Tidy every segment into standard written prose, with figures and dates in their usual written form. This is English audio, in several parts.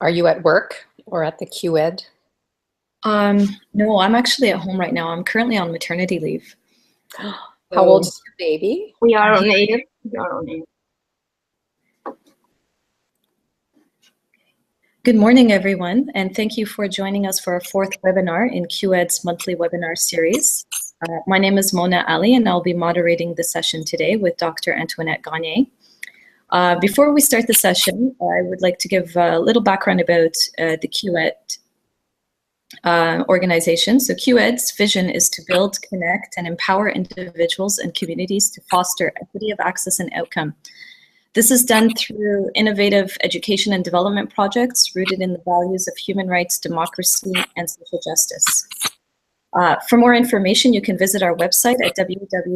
Are you at work or at the QED? No, I'm actually at home right now. I'm currently on maternity leave. How old is your baby? We are on air. We are on air. Good morning, everyone, and thank you for joining us for our fourth webinar in QED's monthly webinar series. My name is Mona Ali, and I'll be moderating the session today with Dr. Antoinette Gagné. Before we start the session, I would like to give a little background about the QED organization. So QED's vision is to build, connect, and empower individuals and communities to foster equity of access and outcome. This is done through innovative education and development projects rooted in the values of human rights, democracy, and social justice. For more information, you can visit our website at www.q-ed.org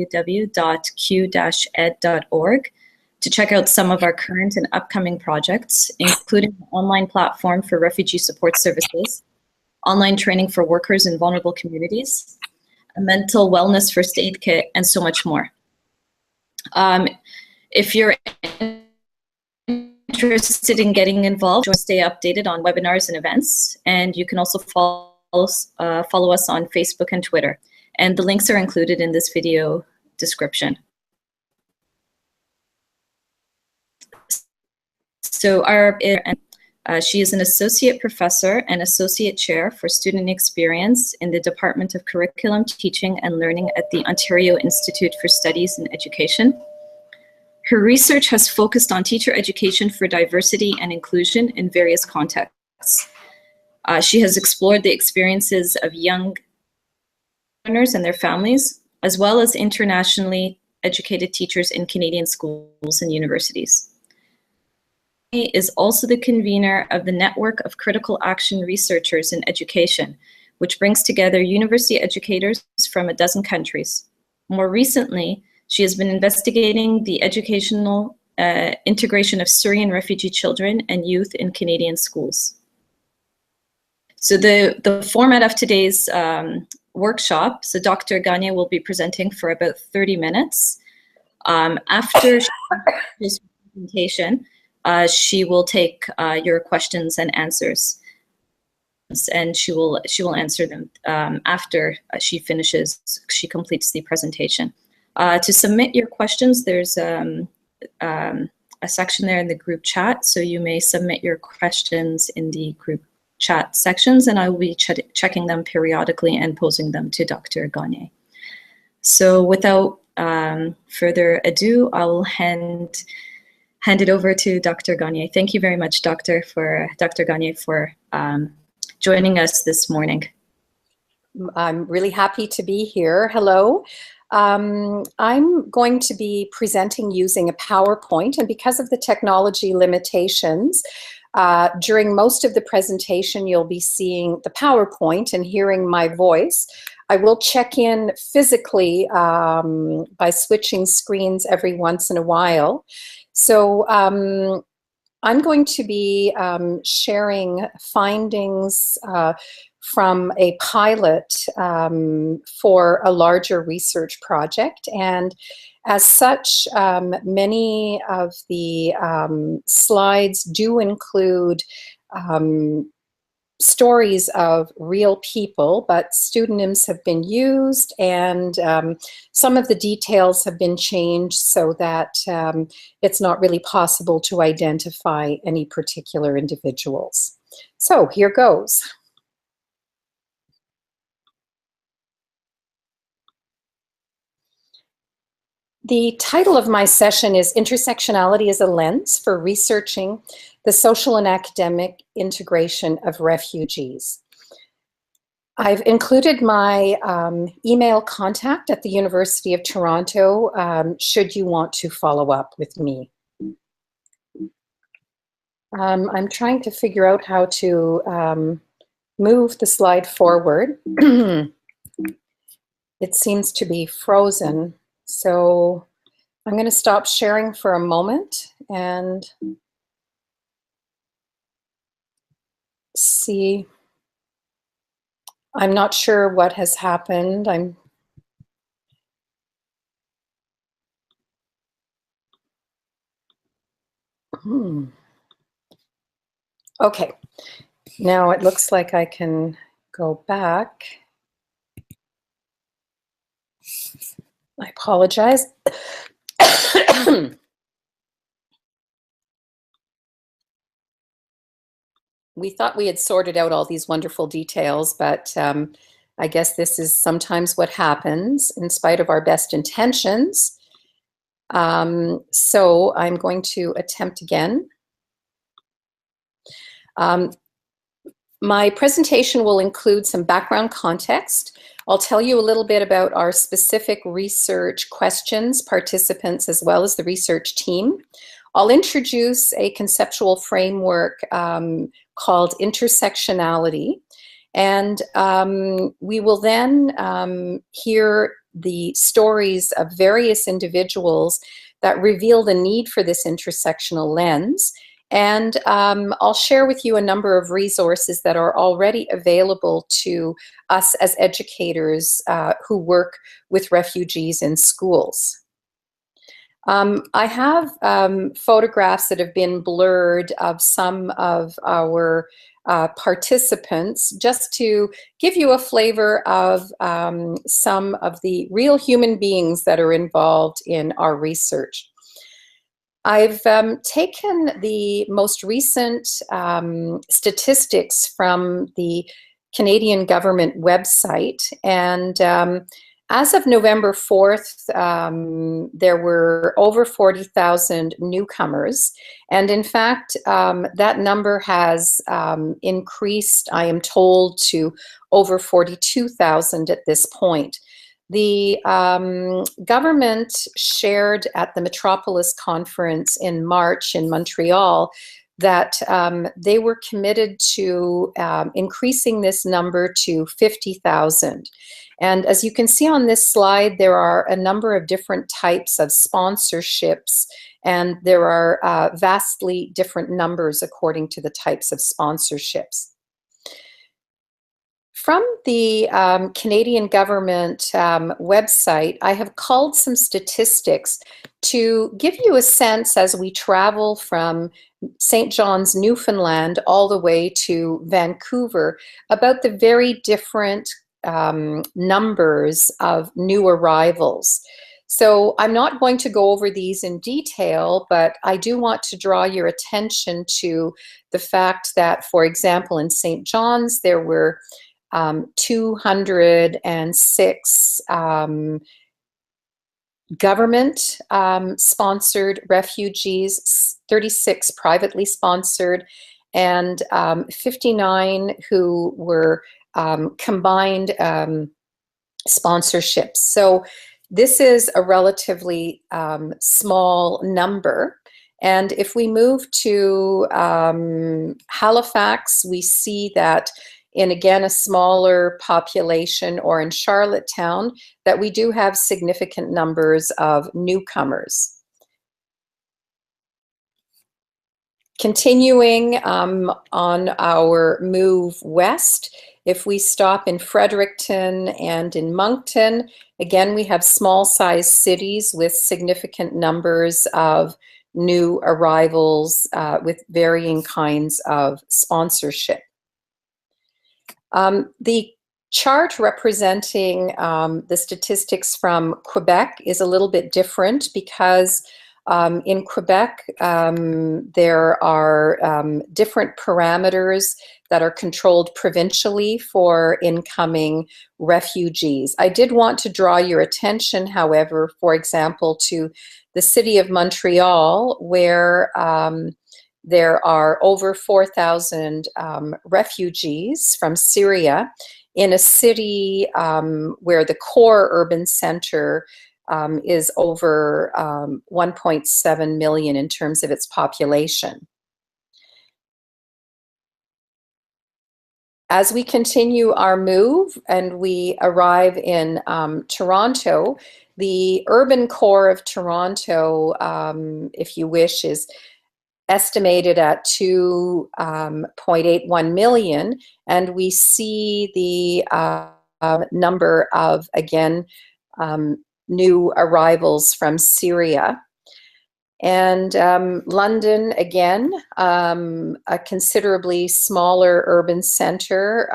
to check out some of our current and upcoming projects, including an online platform for refugee support services, online training for workers in vulnerable communities, a mental wellness first aid kit, and so much more. If you're interested in getting involved, stay updated on webinars and events, and you can also follow us on Facebook and Twitter. And the links are included in this video description. So she is an associate professor and associate chair for student experience in the Department of Curriculum, Teaching and Learning at the Ontario Institute for Studies in Education. Her research has focused on teacher education for diversity and inclusion in various contexts. She has explored the experiences of young learners and their families, as well as internationally educated teachers in Canadian schools and universities. She is also the convener of the Network of Critical Action Researchers in Education, which brings together university educators from a dozen countries. More recently, she has been investigating the educational integration of Syrian refugee children and youth in Canadian schools. So the format of today's workshop, so Dr. Gagné will be presenting for about 30 minutes. After his presentation, she will take your questions and answers, and she will answer them after she completes the presentation. To submit your questions, there's a section there in the group chat, so you may submit your questions in the group chat sections, and I will be checking them periodically and posing them to Dr. Gagné. So without further ado, I'll hand it over to Dr. Gagné. Thank you very much, Dr. Gagné, for joining us this morning. I'm really happy to be here. Hello. I'm going to be presenting using a PowerPoint, and because of the technology limitations, during most of the presentation, you'll be seeing the PowerPoint and hearing my voice. I will check in physically by switching screens every once in a while. So I'm going to be sharing findings from a pilot for a larger research project. And as such, many of the slides do include stories of real people, but pseudonyms have been used, and some of the details have been changed so that it's not really possible to identify any particular individuals. So here goes. The title of my session is Intersectionality as a Lens for Researching the Social and Academic Integration of Refugees. I've included my email contact at the University of Toronto should you want to follow up with me. I'm trying to figure out how to move the slide forward. It seems to be frozen. So I'm going to stop sharing for a moment and see. I'm not sure what has happened. Okay, Now it looks like I can go back. I apologize. We thought we had sorted out all these wonderful details, but I guess this is sometimes what happens in spite of our best intentions. So I'm going to attempt again. My presentation will include some background context. I'll tell you a little bit about our specific research questions, participants, as well as the research team. I'll introduce a conceptual framework called intersectionality. And we will then hear the stories of various individuals that reveal the need for this intersectional lens. And I'll share with you a number of resources that are already available to us as educators who work with refugees in schools. I have photographs that have been blurred of some of our participants, just to give you a flavor of some of the real human beings that are involved in our research. I've taken the most recent statistics from the Canadian government website, and as of November 4th, there were over 40,000 newcomers. And in fact, that number has increased, I am told, to over 42,000 at this point. The government shared at the Metropolis Conference in March in Montreal that they were committed to increasing this number to 50,000. And as you can see on this slide, there are a number of different types of sponsorships, and there are vastly different numbers according to the types of sponsorships. From the Canadian government website, I have culled some statistics to give you a sense as we travel from St. John's, Newfoundland, all the way to Vancouver about the very different numbers of new arrivals. So I'm not going to go over these in detail, but I do want to draw your attention to the fact that, for example, in St. John's, there were 206 government sponsored refugees, 36 privately sponsored, and 59 who were combined sponsorships. So this is a relatively small number. And if we move to Halifax, we see that in, again, a smaller population, or in Charlottetown, that we do have significant numbers of newcomers. Continuing on our move west, if we stop in Fredericton and in Moncton, again, we have small-sized cities with significant numbers of new arrivals with varying kinds of sponsorship. The chart representing the statistics from Quebec is a little bit different because in Quebec there are different parameters that are controlled provincially for incoming refugees. I did want to draw your attention, however, for example, to the city of Montreal, where there are over 4,000 refugees from Syria in a city where the core urban center is over 1.7 million in terms of its population. As we continue our move and we arrive in Toronto, the urban core of Toronto, if you wish, is estimated at 2.81 million, and we see the number of, again, new arrivals from Syria. And London, again, a considerably smaller urban center,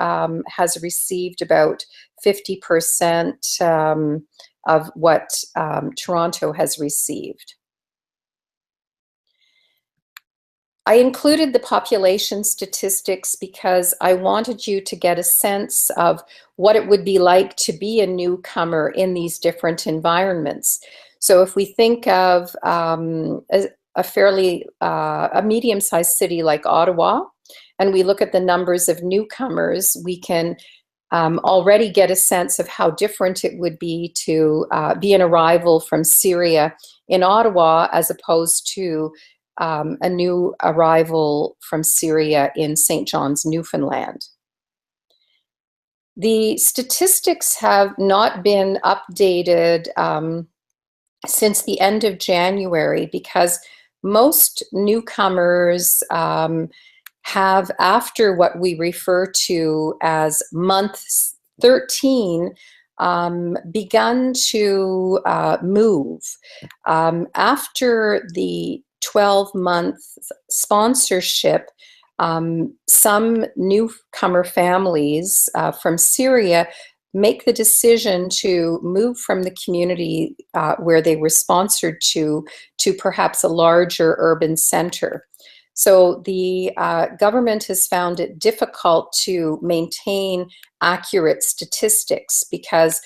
has received about 50% of what Toronto has received. I included the population statistics because I wanted you to get a sense of what it would be like to be a newcomer in these different environments. So if we think of a fairly, a medium-sized city like Ottawa, and we look at the numbers of newcomers, we can already get a sense of how different it would be to be an arrival from Syria in Ottawa as opposed to a new arrival from Syria in St. John's, Newfoundland. The statistics have not been updated since the end of January because most newcomers have, after what we refer to as month 13, begun to move. After the 12-month sponsorship, some newcomer families from Syria make the decision to move from the community where they were sponsored to perhaps a larger urban center. So the government has found it difficult to maintain accurate statistics because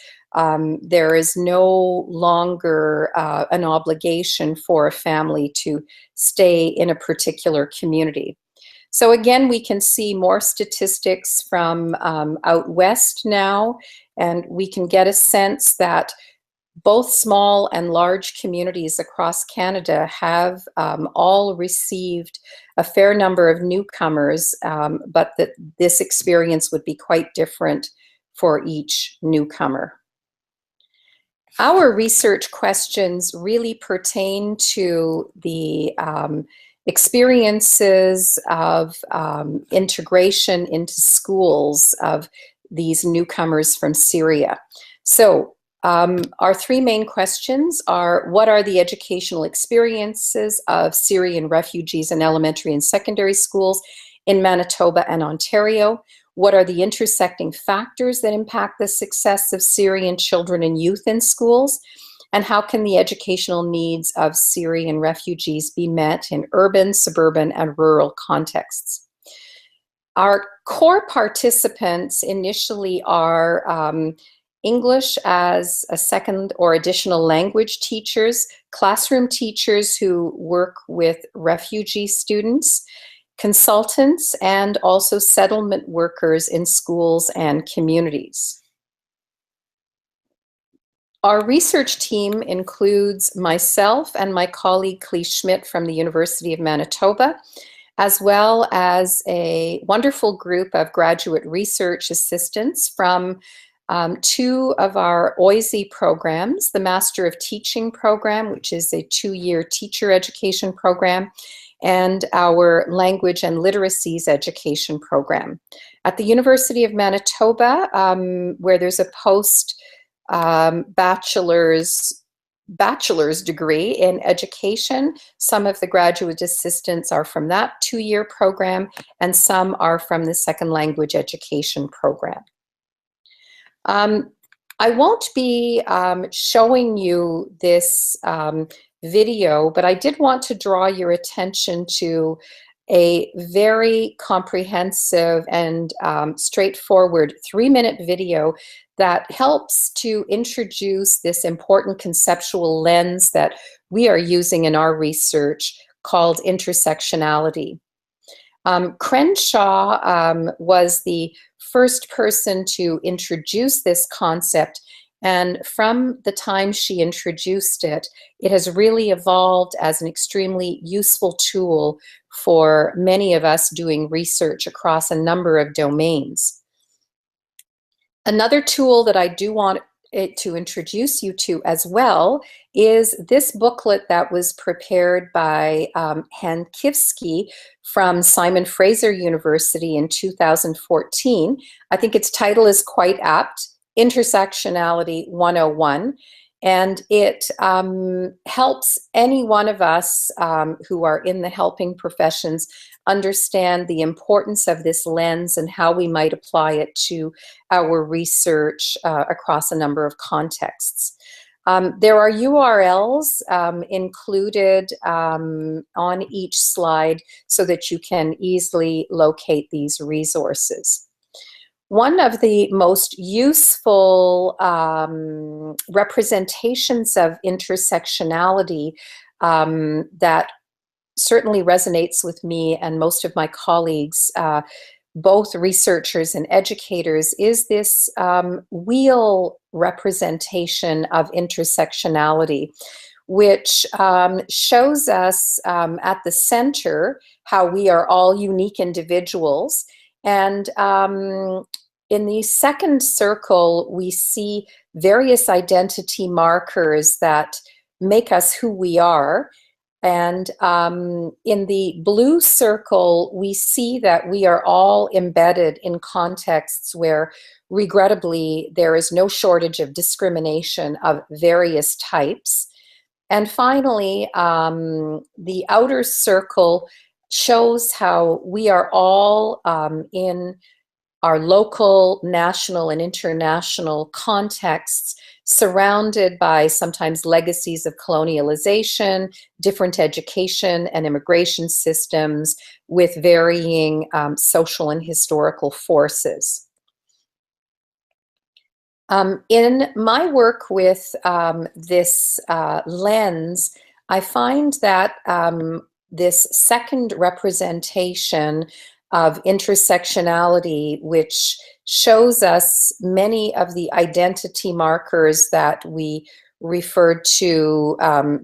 there is no longer an obligation for a family to stay in a particular community. So again, we can see more statistics from out west now, and we can get a sense that both small and large communities across Canada have all received a fair number of newcomers, but that this experience would be quite different for each newcomer. Our research questions really pertain to the experiences of integration into schools of these newcomers from Syria. So our three main questions are: what are the educational experiences of Syrian refugees in elementary and secondary schools in Manitoba and Ontario? What are the intersecting factors that impact the success of Syrian children and youth in schools? And how can the educational needs of Syrian refugees be met in urban, suburban, and rural contexts? Our core participants initially are English as a second or additional language teachers, classroom teachers who work with refugee students, consultants, and also settlement workers in schools and communities. Our research team includes myself and my colleague Clee Schmidt from the University of Manitoba, as well as a wonderful group of graduate research assistants from two of our OISE programs, the Master of Teaching program, which is a 2-year teacher education program, and our Language and Literacies education program. At the University of Manitoba, where there's a bachelor's degree in education, some of the graduate assistants are from that 2-year program, and some are from the second language education program. I won't be showing you this video, but I did want to draw your attention to a very comprehensive and straightforward 3-minute video that helps to introduce this important conceptual lens that we are using in our research called intersectionality. Crenshaw was the first person to introduce this concept, and from the time she introduced it, it has really evolved as an extremely useful tool for many of us doing research across a number of domains. Another tool that I do want to introduce you to as well is this booklet that was prepared by Hankivsky from Simon Fraser University in 2014. I think its title is quite apt, Intersectionality 101. And it helps any one of us who are in the helping professions understand the importance of this lens and how we might apply it to our research across a number of contexts. There are URLs included on each slide so that you can easily locate these resources. One of the most useful representations of intersectionality that certainly resonates with me and most of my colleagues, both researchers and educators, is this wheel representation of intersectionality, which shows us at the center how we are all unique individuals. And in the second circle, we see various identity markers that make us who we are. And in the blue circle, we see that we are all embedded in contexts where, regrettably, there is no shortage of discrimination of various types. And finally, the outer circle shows how we are all in our local, national, and international contexts, surrounded by sometimes legacies of colonialization, different education and immigration systems with varying social and historical forces. In my work with this lens, I find that this second representation of intersectionality, which shows us many of the identity markers that we referred to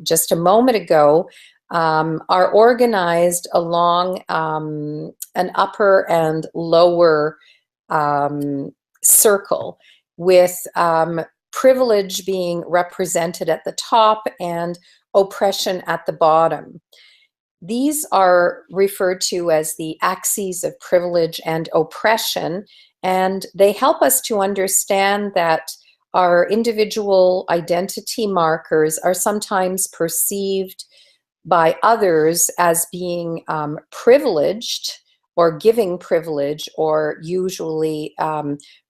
just a moment ago, are organized along an upper and lower circle, with privilege being represented at the top and oppression at the bottom. These are referred to as the axes of privilege and oppression, and they help us to understand that our individual identity markers are sometimes perceived by others as being privileged or giving privilege, or usually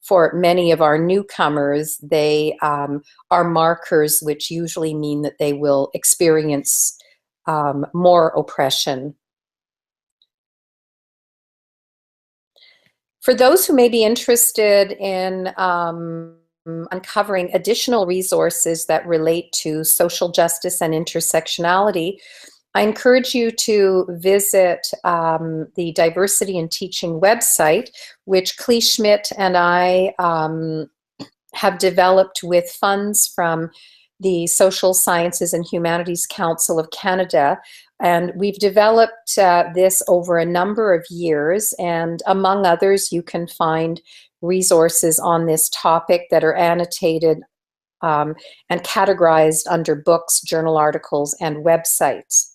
for many of our newcomers, they are markers which usually mean that they will experience more oppression. For those who may be interested in uncovering additional resources that relate to social justice and intersectionality, I encourage you to visit the Diversity in Teaching website, which Clee Schmidt and I have developed with funds from the Social Sciences and Humanities Council of Canada. And we've developed this over a number of years, and among others, you can find resources on this topic that are annotated and categorized under books, journal articles, and websites.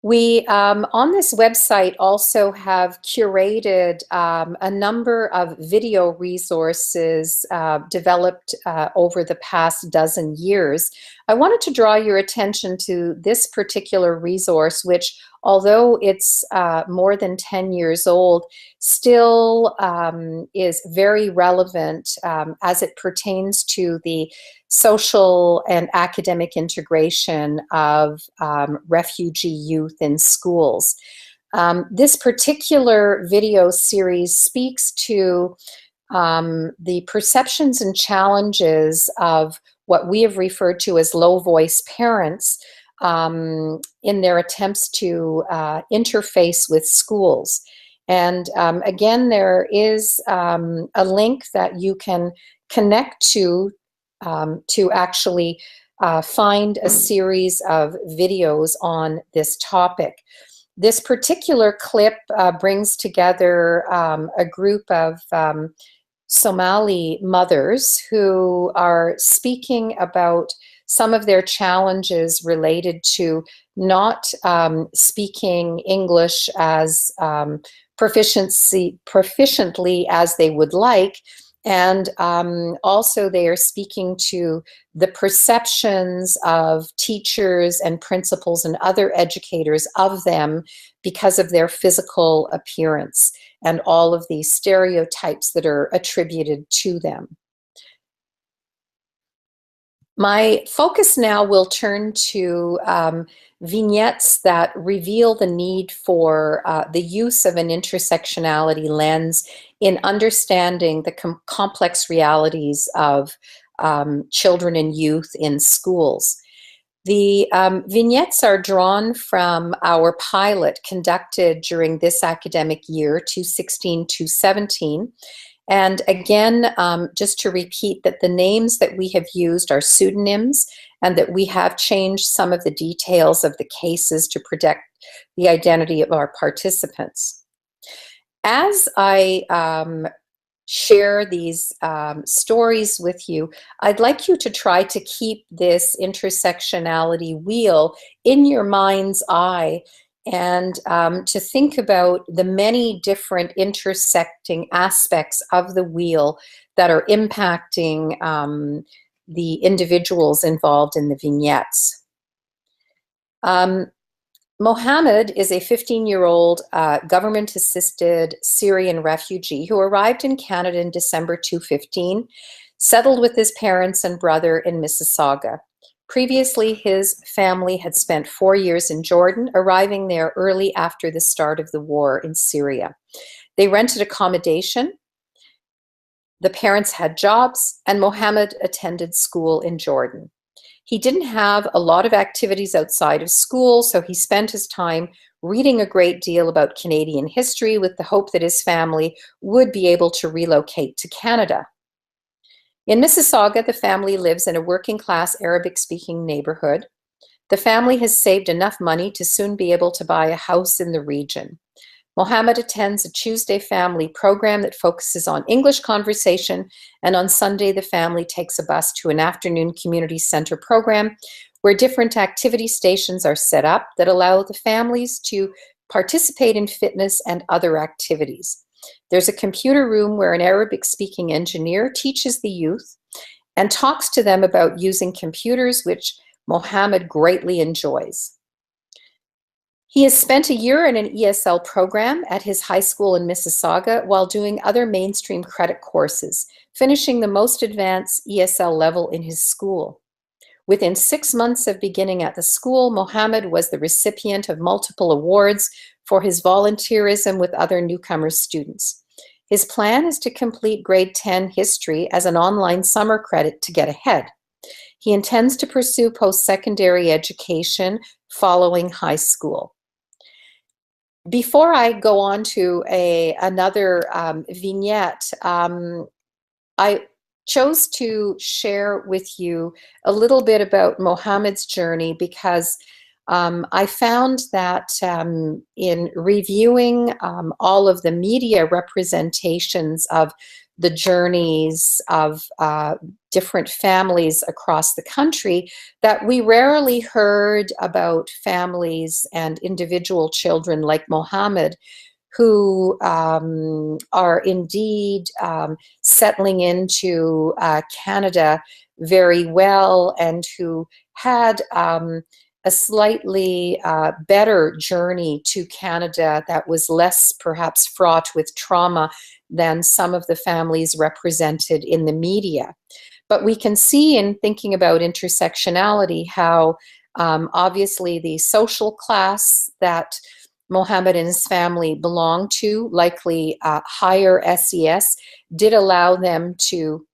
We, on this website, also have curated a number of video resources developed over the past dozen years. I wanted to draw your attention to this particular resource, which, although it's more than 10 years old, still is very relevant as it pertains to the social and academic integration of refugee youth in schools. This particular video series speaks to the perceptions and challenges of what we have referred to as low voice parents in their attempts to interface with schools. And again, there is a link that you can connect to actually find a series of videos on this topic. This particular clip brings together a group of Somali mothers who are speaking about some of their challenges related to not speaking English as proficiently as they would like, And also they are speaking to the perceptions of teachers and principals and other educators of them because of their physical appearance and all of these stereotypes that are attributed to them. My focus now will turn to vignettes that reveal the need for the use of an intersectionality lens in understanding the complex realities of children and youth in schools. The vignettes are drawn from our pilot conducted during this academic year, 2016-2017. And again, just to repeat that the names that we have used are pseudonyms and that we have changed some of the details of the cases to protect the identity of our participants. As I share these stories with you, I'd like you to try to keep this intersectionality wheel in your mind's eye and to think about the many different intersecting aspects of the wheel that are impacting the individuals involved in the vignettes. Mohammed is a 15-year-old government-assisted Syrian refugee who arrived in Canada in December 2015, settled with his parents and brother in Mississauga. Previously, his family had spent 4 years in Jordan, arriving there early after the start of the war in Syria. They rented accommodation, the parents had jobs, and Mohammed attended school in Jordan. He didn't have a lot of activities outside of school, so he spent his time reading a great deal about Canadian history with the hope that his family would be able to relocate to Canada. In Mississauga, the family lives in a working-class Arabic-speaking neighborhood. The family has saved enough money to soon be able to buy a house in the region. Mohammed attends a Tuesday family program that focuses on English conversation, and on Sunday the family takes a bus to an afternoon community center program where different activity stations are set up that allow the families to participate in fitness and other activities. There's a computer room where an Arabic-speaking engineer teaches the youth and talks to them about using computers, which Mohammed greatly enjoys. He has spent a year in an ESL program at his high school in Mississauga while doing other mainstream credit courses, finishing the most advanced ESL level in his school. Within 6 months of beginning at the school, Mohammed was the recipient of multiple awards for his volunteerism with other newcomer students. His plan is to complete grade 10 history as an online summer credit to get ahead. He intends to pursue post-secondary education following high school. Before I go on to another vignette, I chose to share with you a little bit about Mohammed's journey because I found that in reviewing all of the media representations of the journeys of different families across the country, that we rarely heard about families and individual children like Mohammed who are indeed settling into Canada very well and who had a slightly better journey to Canada that was less perhaps fraught with trauma than some of the families represented in the media. But we can see in thinking about intersectionality how obviously the social class that Mohammed and his family belonged to, likely higher SES, did allow them to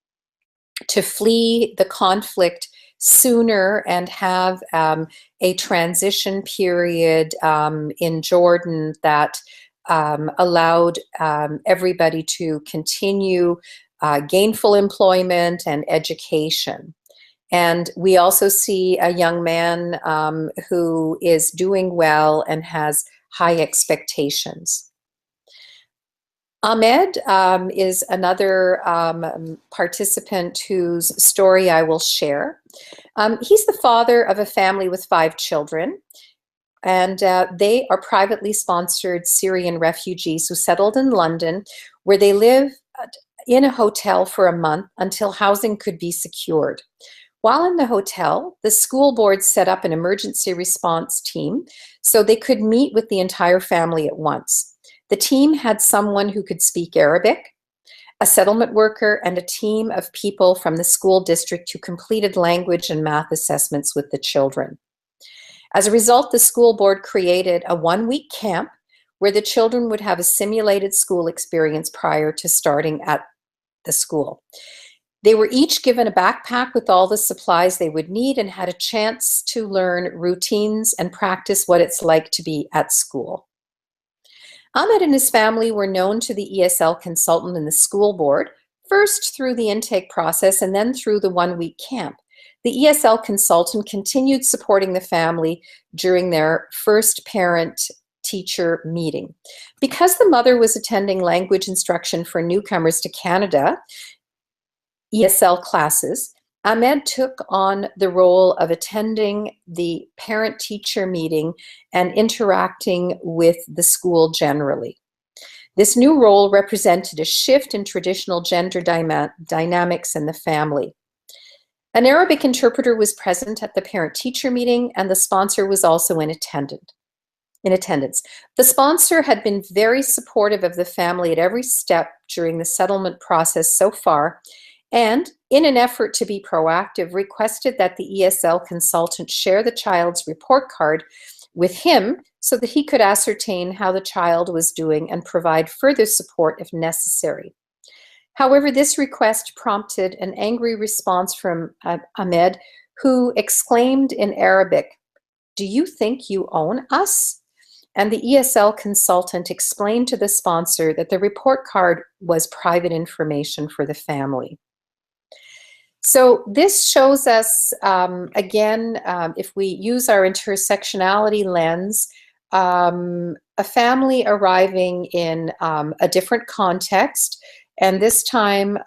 flee the conflict sooner and have a transition period in Jordan that allowed everybody to continue gainful employment and education. And we also see a young man who is doing well and has high expectations. Ahmed is another participant whose story I will share. He's the father of a family with 5 children, and they are privately sponsored Syrian refugees who settled in London, where they live in a hotel for a month until housing could be secured. While in the hotel, the school board set up an emergency response team so they could meet with the entire family at once. The team had someone who could speak Arabic, a settlement worker, and a team of people from the school district who completed language and math assessments with the children. As a result, the school board created a one-week camp where the children would have a simulated school experience prior to starting at the school. They were each given a backpack with all the supplies they would need and had a chance to learn routines and practice what it's like to be at school. Ahmed and his family were known to the ESL consultant and the school board, first through the intake process and then through the one-week camp. The ESL consultant continued supporting the family during their first parent-teacher meeting. Because the mother was attending language instruction for newcomers to Canada, ESL classes, Ahmed took on the role of attending the parent-teacher meeting and interacting with the school generally. This new role represented a shift in traditional gender dynamics in the family. An Arabic interpreter was present at the parent-teacher meeting, and the sponsor was also in attendance. The sponsor had been very supportive of the family at every step during the settlement process so far, and in an effort to be proactive, requested that the ESL consultant share the child's report card with him so that he could ascertain how the child was doing and provide further support if necessary. However, this request prompted an angry response from Ahmed, who exclaimed in Arabic, "Do you think you own us?" And the ESL consultant explained to the sponsor that the report card was private information for the family. So this shows us, again, if we use our intersectionality lens, a family arriving in a different context, and this time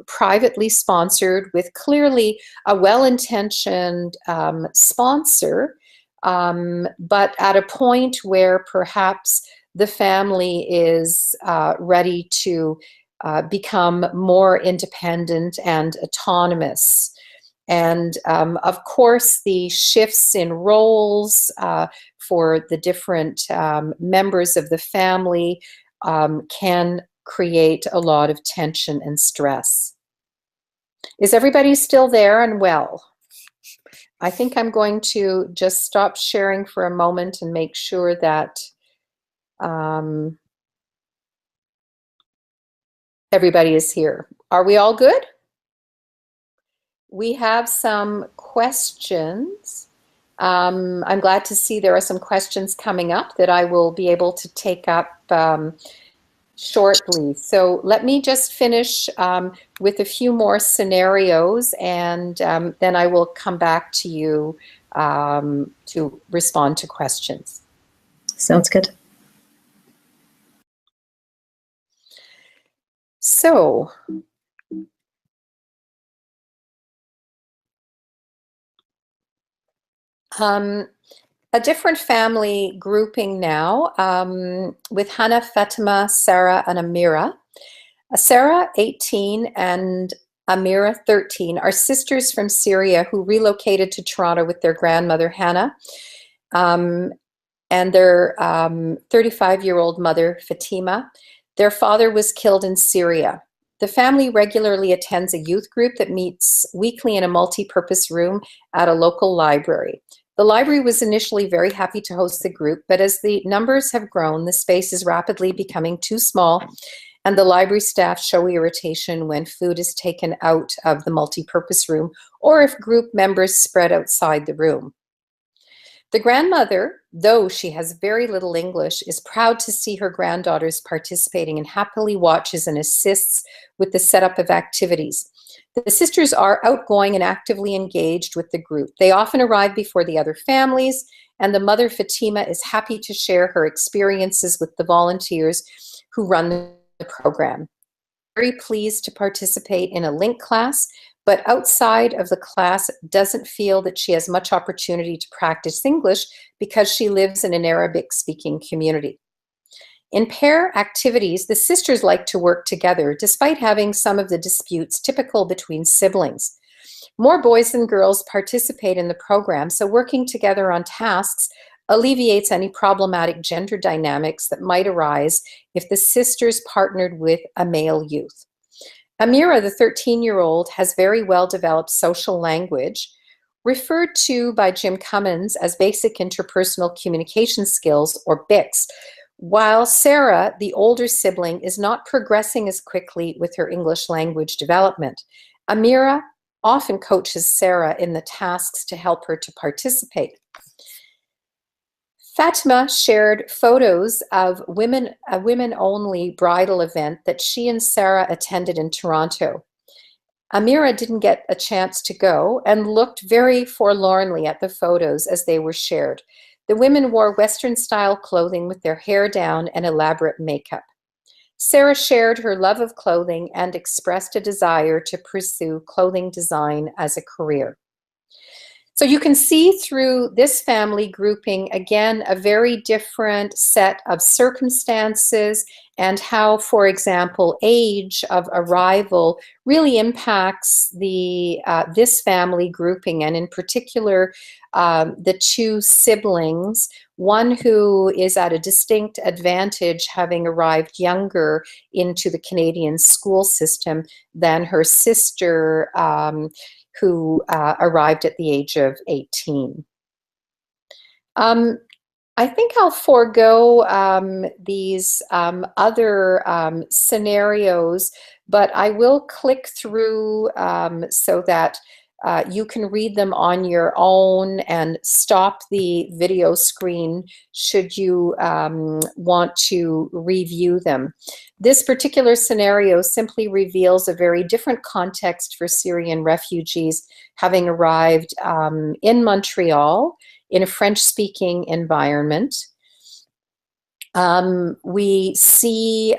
privately sponsored with clearly a well-intentioned sponsor, but at a point where perhaps the family is ready to become more independent and autonomous. And of course, the shifts in roles for the different members of the family can create a lot of tension and stress. Is everybody still there and well? I think I'm going to just stop sharing for a moment and make sure that everybody is here. Are we all good? We have some questions. I'm glad to see there are some questions coming up that I will be able to take up shortly. So let me just finish with a few more scenarios, and then I will come back to you to respond to questions. Sounds good. So, a different family grouping now with Hannah, Fatima, Sarah, and Amira. Sarah, 18, and Amira, 13, are sisters from Syria who relocated to Toronto with their grandmother, Hannah, and their 35-year-old mother, Fatima. Their father was killed in Syria. The family regularly attends a youth group that meets weekly in a multi-purpose room at a local library. The library was initially very happy to host the group, but as the numbers have grown, the space is rapidly becoming too small, and the library staff show irritation when food is taken out of the multi-purpose room or if group members spread outside the room. The grandmother, though she has very little English, is proud to see her granddaughters participating and happily watches and assists with the setup of activities. The sisters are outgoing and actively engaged with the group. They often arrive before the other families, and the mother, Fatima, is happy to share her experiences with the volunteers who run the program. Very pleased to participate in a link class, but outside of the class doesn't feel that she has much opportunity to practice English because she lives in an Arabic-speaking community. In pair activities, the sisters like to work together, despite having some of the disputes typical between siblings. More boys than girls participate in the program, so working together on tasks alleviates any problematic gender dynamics that might arise if the sisters partnered with a male youth. Amira, the 13-year-old, has very well-developed social language, referred to by Jim Cummins as basic interpersonal communication skills, or BICS, while Sarah, the older sibling, is not progressing as quickly with her English language development. Amira often coaches Sarah in the tasks to help her to participate. Fatima shared photos of a women-only bridal event that she and Sarah attended in Toronto. Amira didn't get a chance to go and looked very forlornly at the photos as they were shared. The women wore Western-style clothing with their hair down and elaborate makeup. Sarah shared her love of clothing and expressed a desire to pursue clothing design as a career. So you can see through this family grouping, again, a very different set of circumstances and how, for example, age of arrival really impacts this family grouping, and in particular, the two siblings, one who is at a distinct advantage having arrived younger into the Canadian school system than her sister, who arrived at the age of 18. I think I'll forego these other scenarios, but I will click through so that you can read them on your own and stop the video screen should you want to review them. This particular scenario simply reveals a very different context for Syrian refugees having arrived in Montreal in a French-speaking environment. We see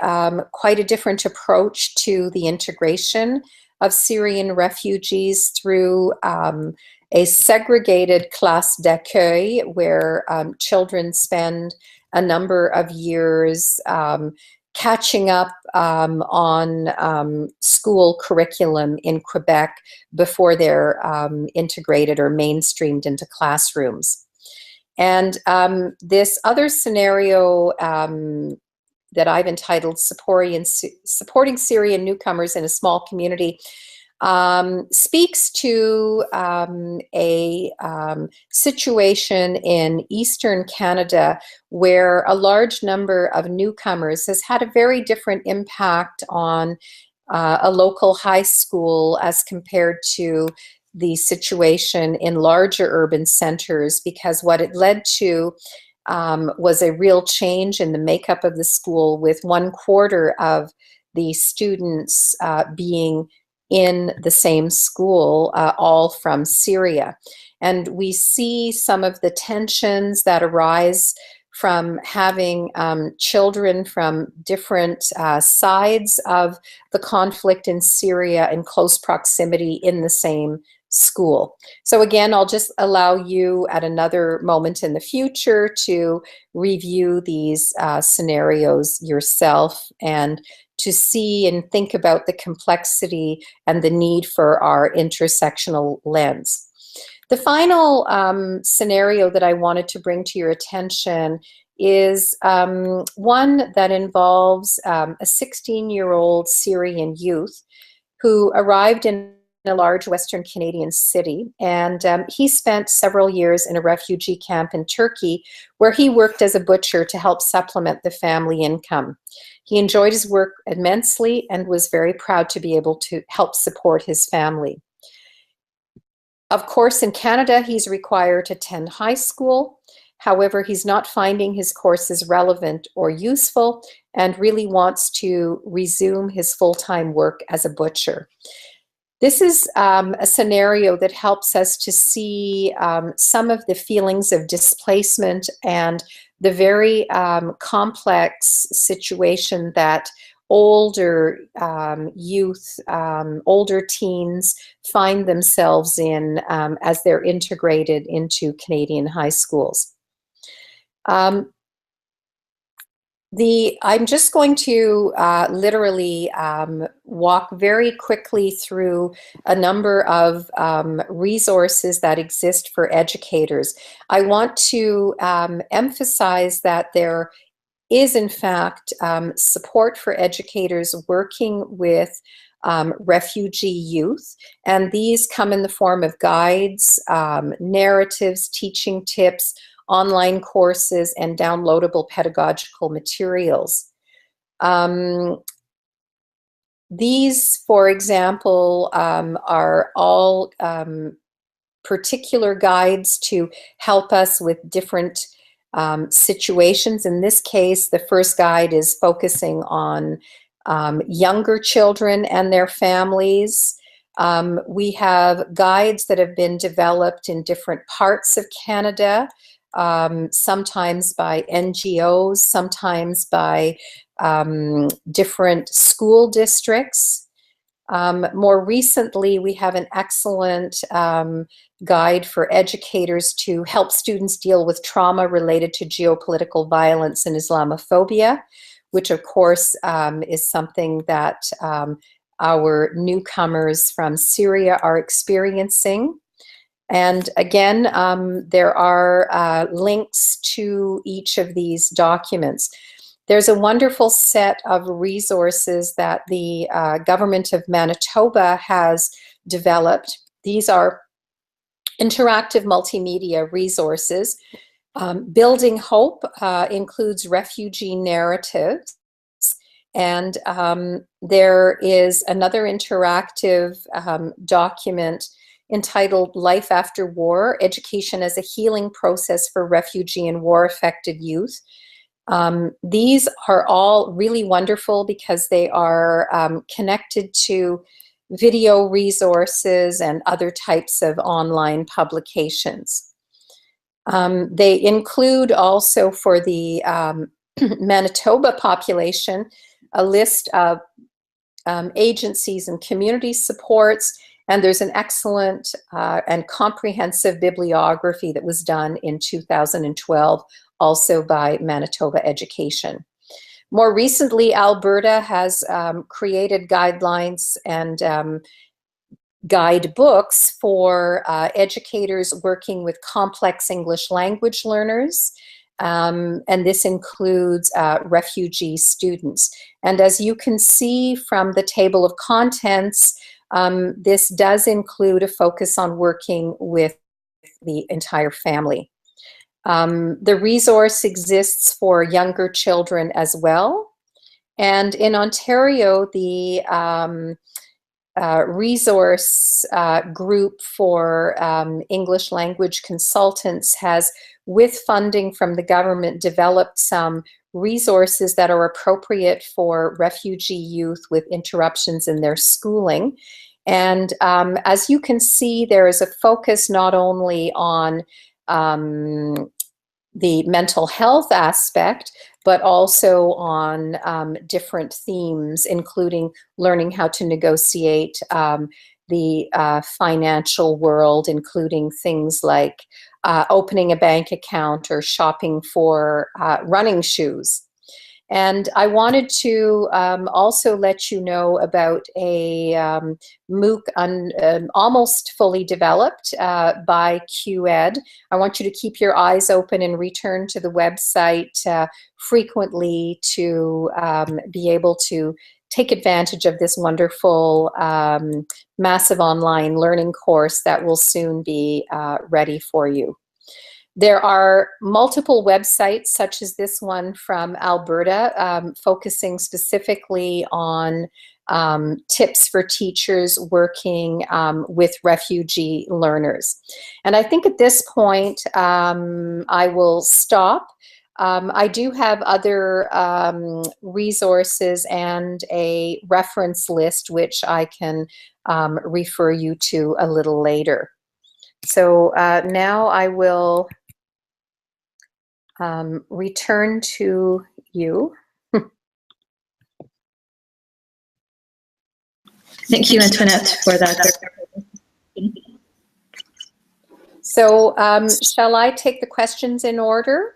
quite a different approach to the integration of Syrian refugees through a segregated classe d'accueil where children spend a number of years catching up on school curriculum in Quebec before they're integrated or mainstreamed into classrooms. And this other scenario that I've entitled Supporting Syrian Newcomers in a Small Community speaks to a situation in Eastern Canada where a large number of newcomers has had a very different impact on a local high school as compared to the situation in larger urban centers, because what it led to was a real change in the makeup of the school, with 1/4 of the students being in the same school, all from Syria. And we see some of the tensions that arise from having children from different sides of the conflict in Syria in close proximity in the same school. So again, I'll just allow you at another moment in the future to review these scenarios yourself and to see and think about the complexity and the need for our intersectional lens. The final scenario that I wanted to bring to your attention is one that involves a 16-year-old Syrian youth who arrived in a large Western Canadian city, and he spent several years in a refugee camp in Turkey where he worked as a butcher to help supplement the family income. He enjoyed his work immensely and was very proud to be able to help support his family. Of course, in Canada, he's required to attend high school. However, he's not finding his courses relevant or useful and really wants to resume his full-time work as a butcher. This is a scenario that helps us to see some of the feelings of displacement and the very complex situation that older youth, older teens find themselves in as they're integrated into Canadian high schools. I'm just going to literally walk very quickly through a number of resources that exist for educators. I want to emphasize that there is, in fact, support for educators working with refugee youth, and these come in the form of guides, narratives, teaching tips, online courses, and downloadable pedagogical materials. These, for example, are all particular guides to help us with different situations. In this case, the first guide is focusing on younger children and their families. We have guides that have been developed in different parts of Canada, sometimes by NGOs, sometimes by different school districts. More recently, we have an excellent guide for educators to help students deal with trauma related to geopolitical violence and Islamophobia, which of course is something that our newcomers from Syria are experiencing. And again, there are links to each of these documents. There's a wonderful set of resources that the government of Manitoba has developed. These are interactive multimedia resources. Building Hope includes refugee narratives. And there is another interactive document entitled Life After War, Education as a Healing Process for Refugee and War-Affected Youth. These are all really wonderful because they are connected to video resources and other types of online publications. They include also for the Manitoba population a list of agencies and community supports, and there's an excellent and comprehensive bibliography that was done in 2012 also by Manitoba Education. More recently, Alberta has created guidelines and guidebooks for educators working with complex English language learners, and this includes refugee students. And as you can see from the table of contents, this does include a focus on working with the entire family. The resource exists for younger children as well. And in Ontario, the resource group for English language consultants has, with funding from the government, developed some resources that are appropriate for refugee youth with interruptions in their schooling. And as you can see, there is a focus not only on the mental health aspect, but also on different themes, including learning how to negotiate the financial world, including things like opening a bank account or shopping for running shoes. And I wanted to also let you know about a MOOC almost fully developed by QED. I want you to keep your eyes open and return to the website frequently to be able to take advantage of this wonderful massive online learning course that will soon be ready for you. There are multiple websites, such as this one from Alberta, focusing specifically on tips for teachers working with refugee learners. And I think at this point, I will stop. I do have other resources and a reference list, which I can refer you to a little later. So now I will return to you. Thank you, Antoinette, for that. So shall I take the questions in order?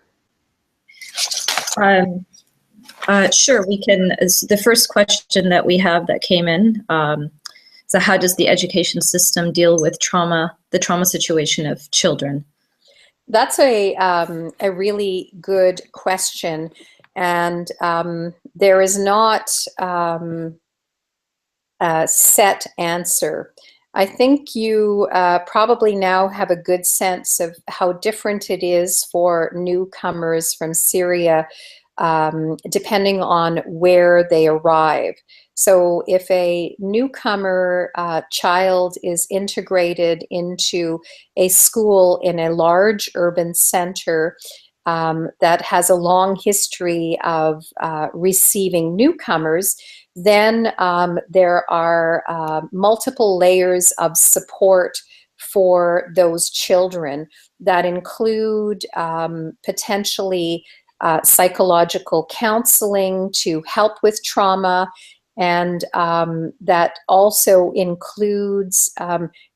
Sure, we can. The first question that we have that came in, so how does the education system deal with trauma, the trauma situation of children? That's a really good question, and there is not a set answer. I think you probably now have a good sense of how different it is for newcomers from Syria, depending on where they arrive. So if a newcomer child is integrated into a school in a large urban center that has a long history of receiving newcomers, then there are multiple layers of support for those children that include potentially psychological counseling to help with trauma, and that also includes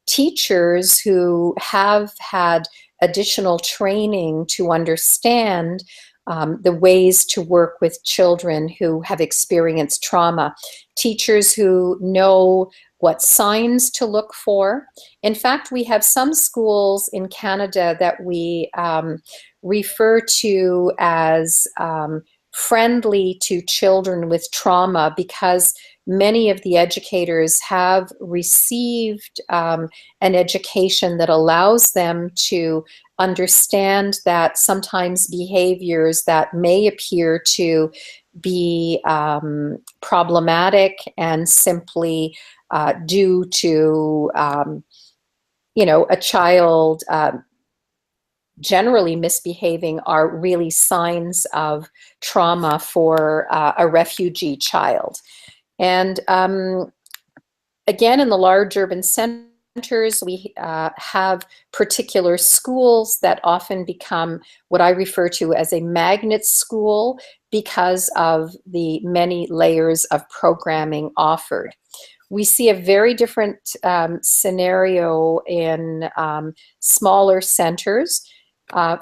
teachers who have had additional training to understand the ways to work with children who have experienced trauma. Teachers who know what signs to look for. In fact, we have some schools in Canada that we refer to as friendly to children with trauma, because many of the educators have received an education that allows them to understand that sometimes behaviors that may appear to be problematic and simply due to, a child generally misbehaving are really signs of trauma for a refugee child. And again, in the large urban centers, we have particular schools that often become what I refer to as a magnet school because of the many layers of programming offered. We see a very different scenario in smaller centers.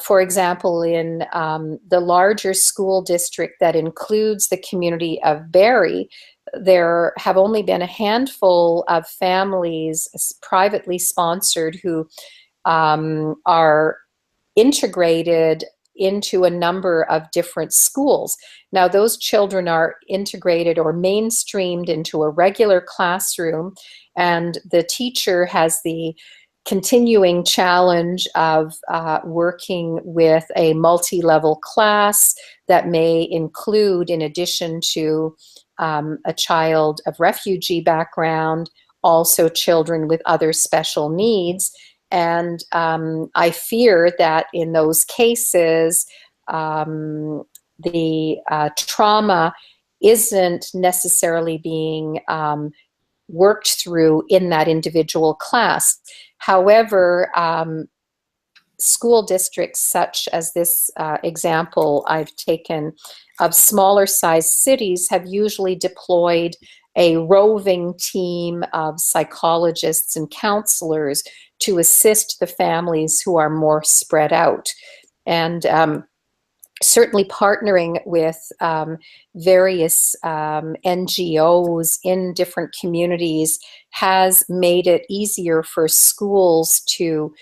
For example, in the larger school district that includes the community of Barrie, there have only been a handful of families privately sponsored who are integrated into a number of different schools. Now, those children are integrated or mainstreamed into a regular classroom, and the teacher has the continuing challenge of working with a multi-level class that may include, in addition to a child of refugee background, also children with other special needs. And I fear that in those cases, the trauma isn't necessarily being worked through in that individual class. However, school districts such as this example I've taken of smaller sized cities have usually deployed a roving team of psychologists and counselors to assist the families who are more spread out. And certainly partnering with various NGOs in different communities has made it easier for schools to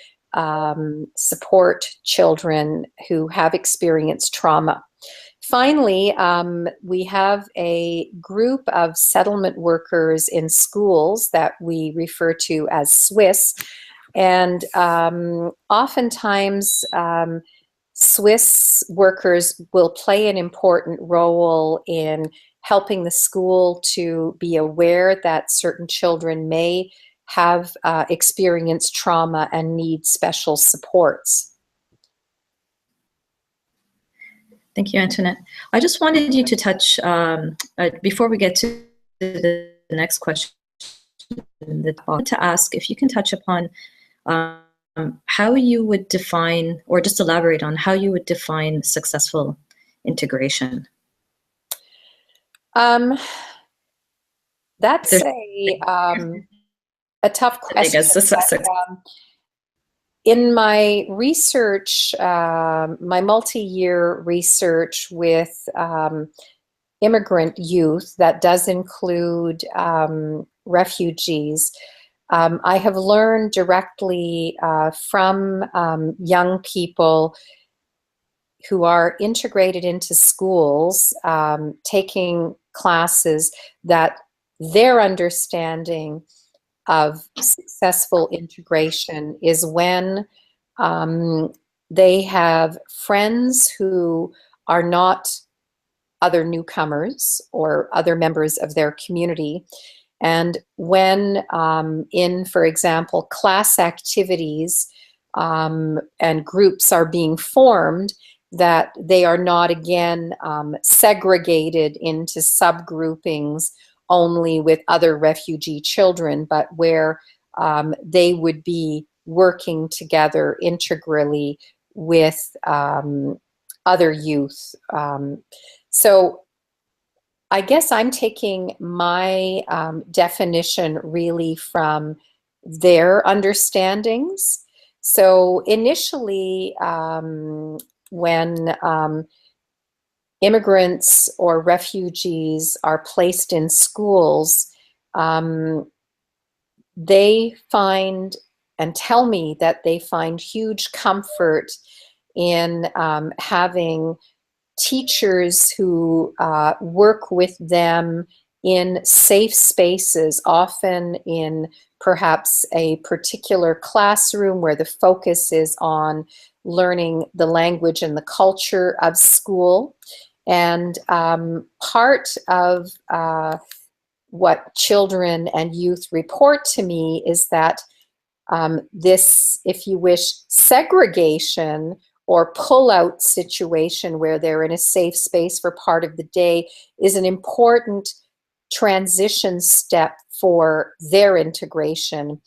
support children who have experienced trauma. Finally, we have a group of settlement workers in schools that we refer to as Swiss, and oftentimes Swiss workers will play an important role in helping the school to be aware that certain children may have experienced trauma and need special supports. Thank you, Antoinette. I just wanted you to touch, before we get to the next question, to ask if you can touch upon how you would define, or just elaborate on how you would define successful integration. That's a tough question. In my research, my multi-year research with immigrant youth, that does include refugees, I have learned directly from young people who are integrated into schools, taking classes, that their understanding of successful integration is when they have friends who are not other newcomers or other members of their community. And when in, for example, class activities and groups are being formed, that they are not again segregated into subgroupings only with other refugee children, but where they would be working together integrally with other youth. So I guess I'm taking my definition really from their understandings. So initially, when immigrants or refugees are placed in schools, they find and tell me that they find huge comfort in having teachers who work with them in safe spaces, often in perhaps a particular classroom where the focus is on learning the language and the culture of school. And part of what children and youth report to me is that this, if you wish, segregation or pull-out situation where they're in a safe space for part of the day is an important transition step for their integration,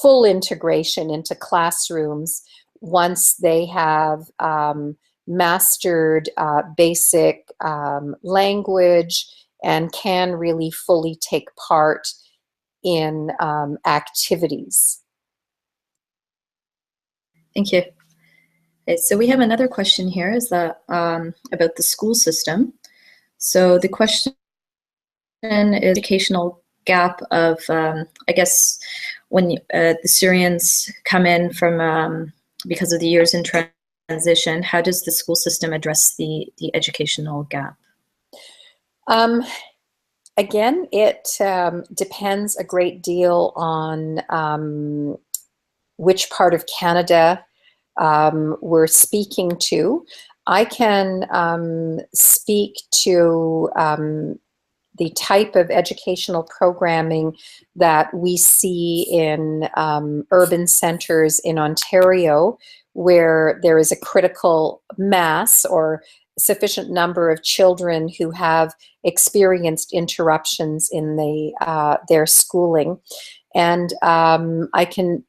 full integration into classrooms once they have mastered basic language and can really fully take part in activities. Thank you. Okay, so we have another question here, is that about the school system. So the question is educational gap of, I guess, when the Syrians come in from, because of the years in transition, how does the school system address the educational gap? Again, it depends a great deal on which part of Canada we're speaking to. I can speak to the type of educational programming that we see in urban centers in Ontario, where there is a critical mass or sufficient number of children who have experienced interruptions in their schooling. And I can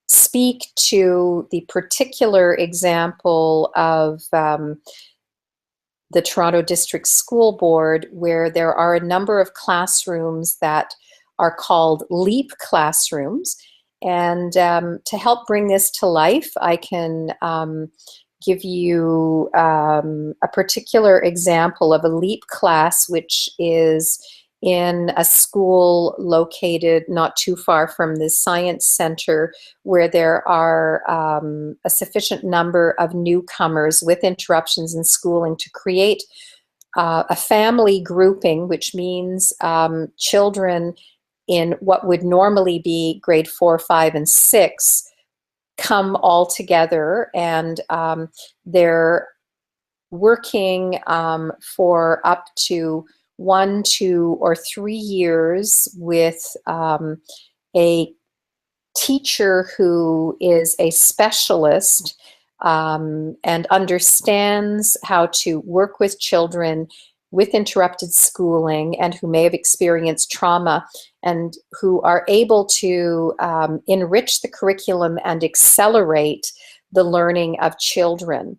speak to the particular example of the Toronto District School Board, where there are a number of classrooms that are called LEAP classrooms. And to help bring this to life, I can give you a particular example of a LEAP class, which is in a school located not too far from the Science Center, where there are a sufficient number of newcomers with interruptions in schooling to create a family grouping, which means children in what would normally be grade 4, 5, and 6 come all together, and they're working for up to 1, 2, or 3 years with a teacher who is a specialist and understands how to work with children with interrupted schooling and who may have experienced trauma, and who are able to enrich the curriculum and accelerate the learning of children.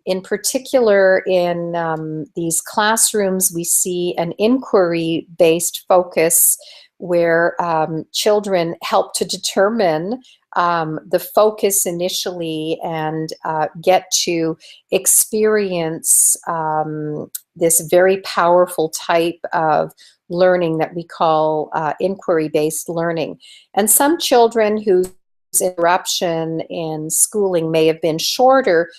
In particular, in these classrooms, we see an inquiry-based focus where children help to determine the focus initially and get to experience this very powerful type of learning that we call inquiry-based learning. And some children whose interruption in schooling may have been shorter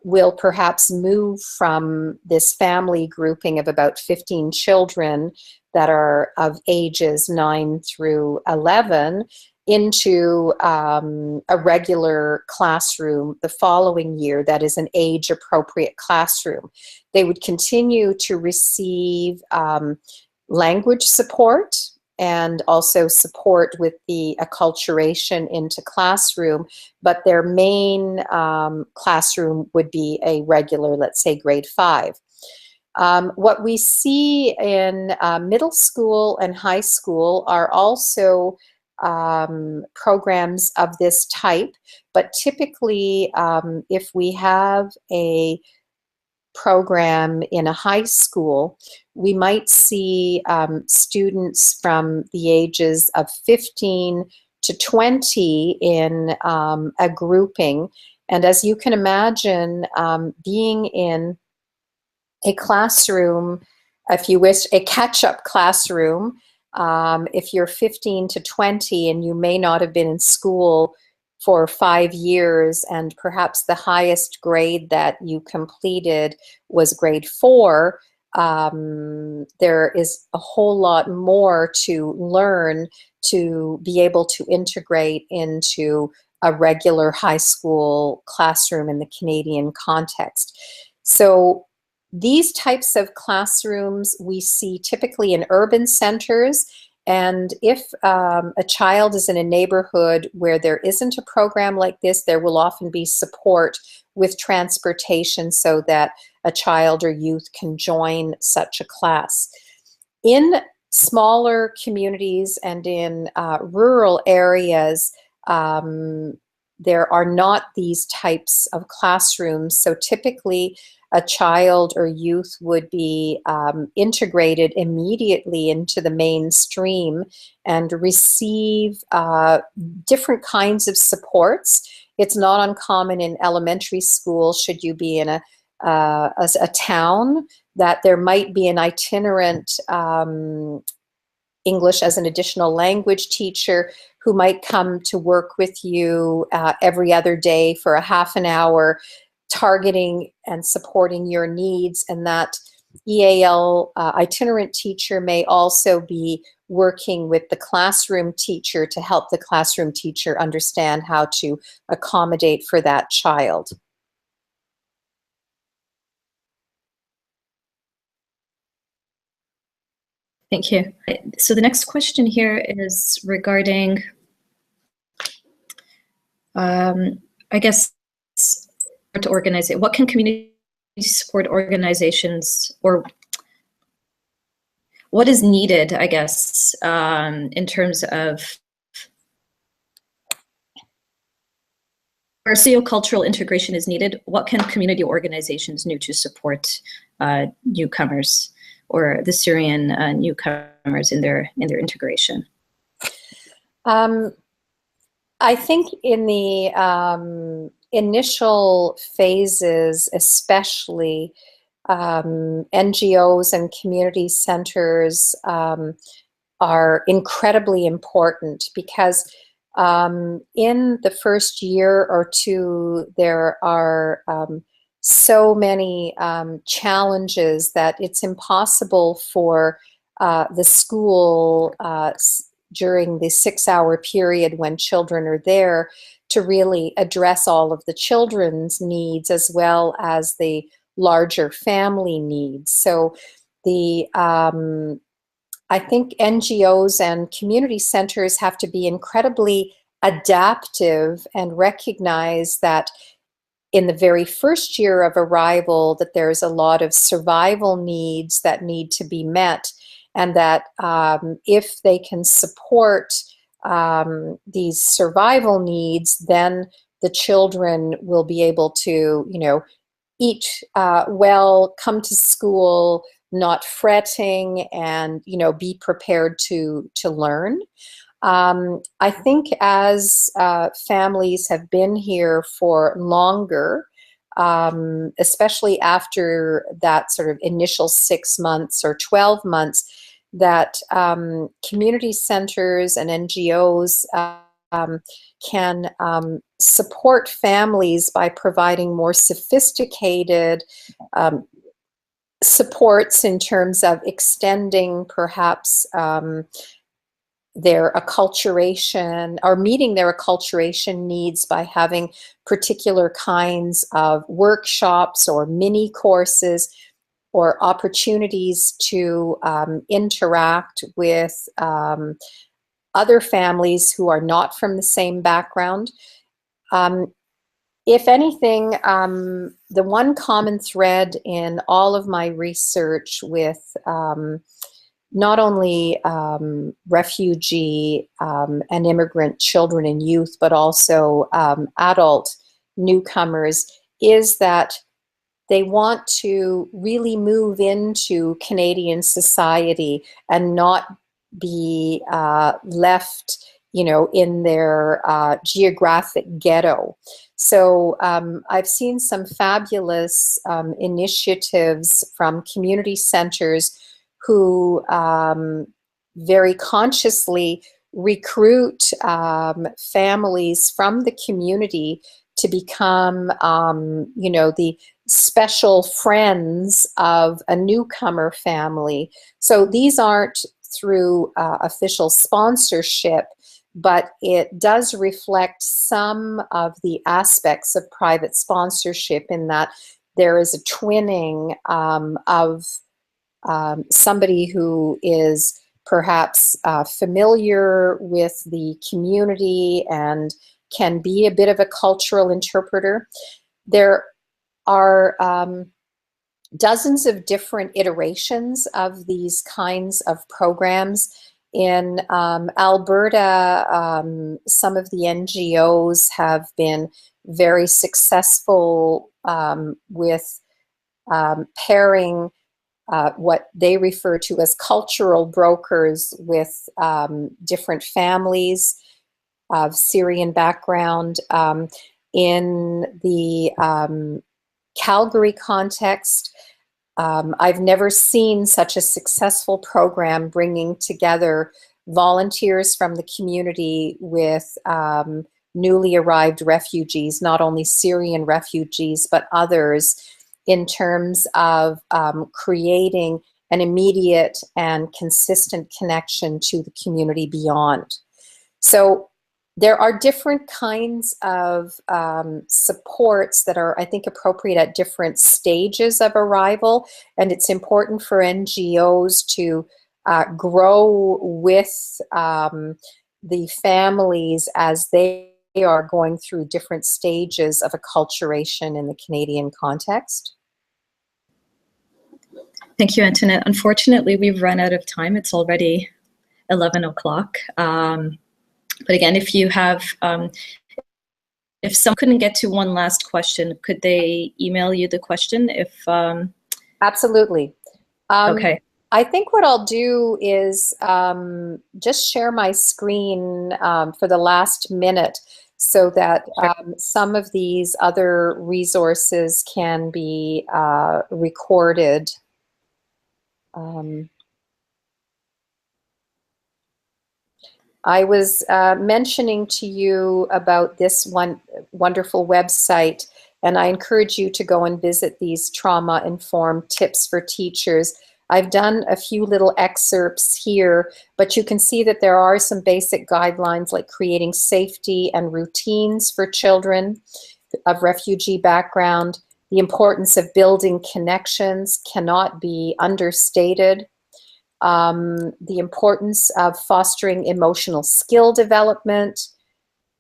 will perhaps move from this family grouping of about 15 children that are of ages 9 through 11 into a regular classroom the following year that is an age-appropriate classroom. They would continue to receive language support and also support with the acculturation into classroom, but their main classroom would be a regular, let's say, grade 5. What we see in middle school and high school are also programs of this type, but typically if we have a program in a high school, we might see students from the ages of 15 to 20 in a grouping. And as you can imagine, being in a classroom, if you wish, a catch-up classroom, if you're 15 to 20 and you may not have been in school for 5 years and perhaps the highest grade that you completed was grade 4, there is a whole lot more to learn to be able to integrate into a regular high school classroom in the Canadian context. So these types of classrooms we see typically in urban centers, and if a child is in a neighborhood where there isn't a program like this, there will often be support with transportation so that a child or youth can join such a class. In smaller communities and in rural areas, there are not these types of classrooms, so typically a child or youth would be integrated immediately into the mainstream and receive different kinds of supports. It's not uncommon in elementary school, should you be in a town, that there might be an itinerant English as an additional language teacher who might come to work with you every other day for a half an hour, targeting and supporting your needs. And that EAL itinerant teacher may also be working with the classroom teacher to help the classroom teacher understand how to accommodate for that child. Thank you. So the next question here is regarding, I guess, to organize it. What can community support organizations, or what is needed, I guess, in terms of where sociocultural integration is needed? What can community organizations do to support newcomers or the Syrian newcomers in their integration? I think in the initial phases, especially, NGOs and community centers are incredibly important, because in the first year or two, there are so many challenges that it's impossible for the school during the 6-hour period when children are there to really address all of the children's needs as well as the larger family needs. So the I think NGOs and community centers have to be incredibly adaptive and recognize that in the very first year of arrival that there's a lot of survival needs that need to be met, and that if they can support these survival needs, then the children will be able to, you know, eat well, come to school, not fretting, and, you know, be prepared to learn. I think as families have been here for longer, especially after that sort of initial 6 months or 12 months, that community centers and NGOs can support families by providing more sophisticated supports in terms of extending perhaps their acculturation or meeting their acculturation needs by having particular kinds of workshops or mini courses or opportunities to interact with other families who are not from the same background. If anything, the one common thread in all of my research with not only refugee and immigrant children and youth, but also adult newcomers, is that they want to really move into Canadian society and not be left, you know, in their geographic ghetto. So I've seen some fabulous initiatives from community centers who very consciously recruit families from the community to become, you know, the special friends of a newcomer family. So these aren't through official sponsorship, but it does reflect some of the aspects of private sponsorship in that there is a twinning of somebody who is perhaps familiar with the community and can be a bit of a cultural interpreter. There are dozens of different iterations of these kinds of programs. In Alberta, some of the NGOs have been very successful with pairing what they refer to as cultural brokers with different families of Syrian background. In the Calgary context, I've never seen such a successful program bringing together volunteers from the community with newly arrived refugees, not only Syrian refugees, but others, in terms of creating an immediate and consistent connection to the community beyond. So there are different kinds of supports that are, I think, appropriate at different stages of arrival, and it's important for NGOs to grow with the families as they are going through different stages of acculturation in the Canadian context. Thank you, Antoinette. Unfortunately, we've run out of time. It's already 11 o'clock. But again, if you have, if someone couldn't get to one last question, could they email you the question? If Absolutely. Okay. I think what I'll do is just share my screen for the last minute so that some of these other resources can be recorded. I was mentioning to you about this one wonderful website, and I encourage you to go and visit these trauma-informed tips for teachers. I've done a few little excerpts here, but you can see that there are some basic guidelines like creating safety and routines for children of refugee background. The importance of building connections cannot be understated. The importance of fostering emotional skill development,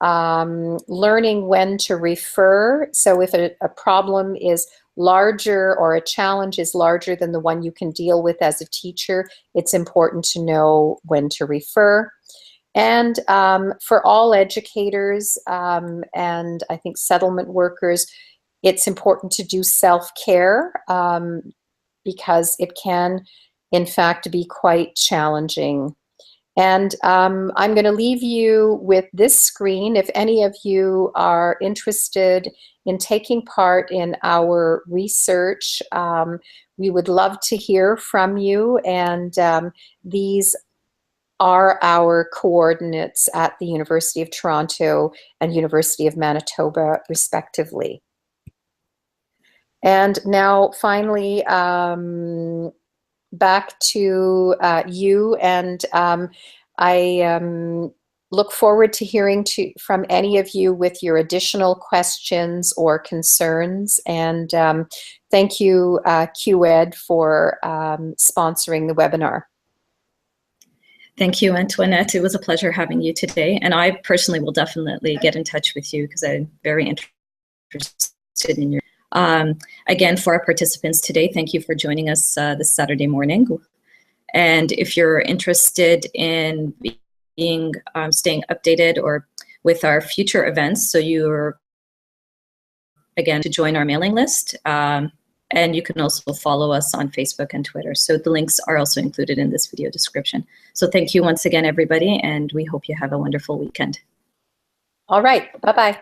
learning when to refer. So if a problem is larger or a challenge is larger than the one you can deal with as a teacher, it's important to know when to refer. And for all educators and I think settlement workers, it's important to do self-care because it can, in fact, be quite challenging. And I'm going to leave you with this screen. If any of you are interested in taking part in our research, we would love to hear from you. And these are our coordinates at the University of Toronto and University of Manitoba, respectively. And now, finally, back to you, and I look forward to hearing from any of you with your additional questions or concerns. And thank you, QED, for sponsoring the webinar. Thank you, Antoinette. It was a pleasure having you today. And I personally will definitely get in touch with you because I'm very interested in your again, for our participants today, thank you for joining us this Saturday morning. And if you're interested in being staying updated or with our future events, so you're again to join our mailing list, and you can also follow us on Facebook and Twitter. So the links are also included in this video description. So thank you once again, everybody, and we hope you have a wonderful weekend. All right, bye-bye.